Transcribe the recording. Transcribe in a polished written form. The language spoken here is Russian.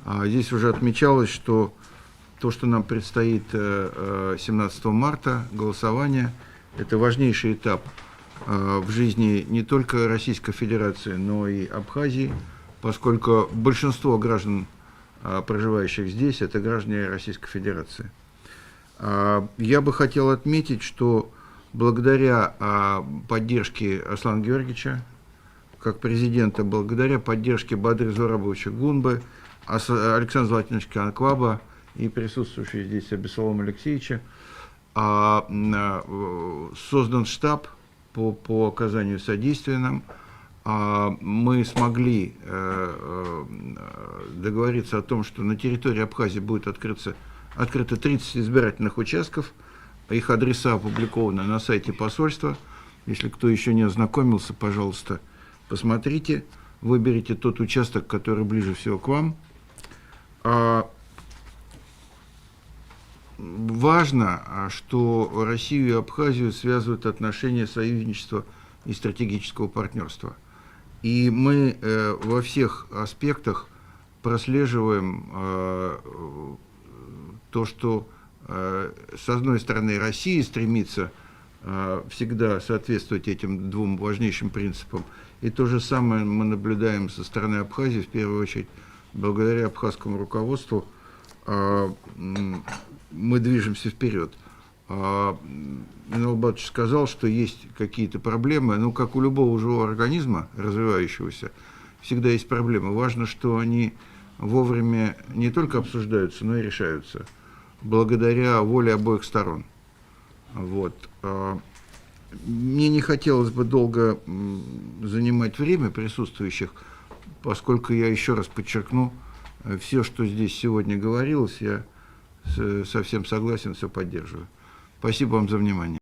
Здесь уже отмечалось, что то, что нам предстоит 17 марта, голосование, это важнейший этап в жизни не только Российской Федерации, но и Абхазии, поскольку большинство граждан, проживающих здесь, это граждане Российской Федерации. Я бы хотел отметить, что благодаря поддержке Аслана Георгиевича, как президента, благодаря поддержке Бадры Зурабовича Гунбы, Александра Владимировича Анкваба и присутствующего здесь Абисалома Алексеевича, создан штаб по оказанию содействия нам. Мы смогли договориться о том, что на территории Абхазии будет открыто 30 избирательных участков. Их адреса опубликованы на сайте посольства. Если кто еще не ознакомился, пожалуйста, посмотрите, выберите тот участок, который ближе всего к вам. Важно, что Россию и Абхазию связывают отношения союзничества и стратегического партнерства. И мы во всех аспектах прослеживаем то, что с одной стороны Россия стремится всегда соответствовать этим двум важнейшим принципам, и то же самое мы наблюдаем со стороны Абхазии, в первую очередь благодаря абхазскому руководству мы движемся вперед. Минал Батович сказал, что есть какие-то проблемы, ну, как у любого живого организма, развивающегося, всегда есть проблемы. Важно, что они вовремя не только обсуждаются, но и решаются, благодаря воле обоих сторон. Вот. Мне не хотелось бы долго занимать время присутствующих, поскольку я еще раз подчеркну, все, что здесь сегодня говорилось, я совсем согласен, все поддерживаю. Спасибо вам за внимание.